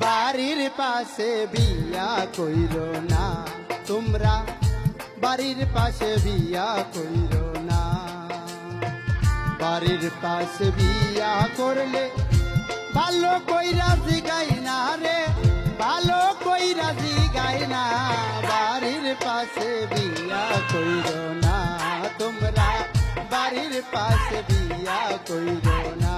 বাড়ির পাশে বিয়া কইরো না তোমরা, বাড়ির পাশে বিয়া কইরো না। বাড়ির পাশে বিয়া করলে ভালো কইরা জিগাই না রে, ভালো কইরা জিগাই না। বাড়ির পাশে বিয়া কইরো না তোমরা, বাড়ির পাশে বিয়া কইরো না।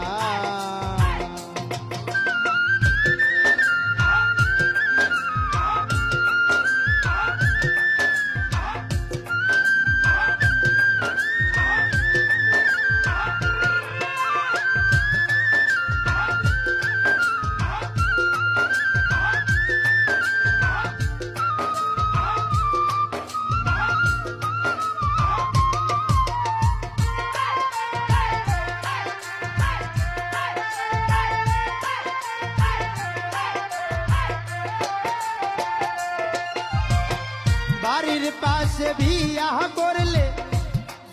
বাড়ির পাশে বিয়া করলে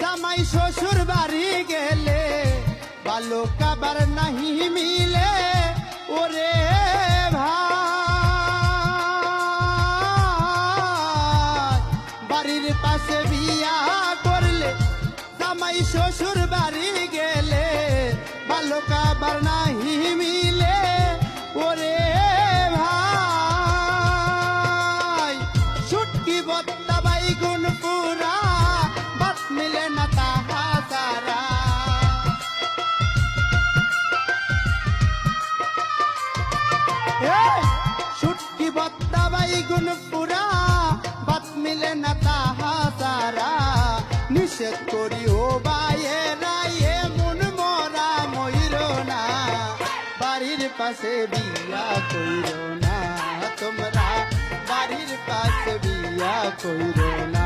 জামাই শ্বশুর বাড়ি গেলে ভালো খাবার নাহি মিলে ওরে ভাই। বাড়ির পাশে বিয়া করলে জামাই শ্বশুর বাড়ি গেলে ভালো খাবার নাহি মিলে ওরে ভাই। শুটকি বত্তা বাইগুন পুরা ভাত মিলে না তাহা সারা। শুটকি বত্তা বাইগুন পুরা ভাত মিলে না তাহা সারা। নিষেধ করি ও বাইয়েরা এমন মরা ময়ূর না, বাড়ির পাশে বিয়া কইরো না তোমরা, বাড়ির পাশে বিয়া কইরো না।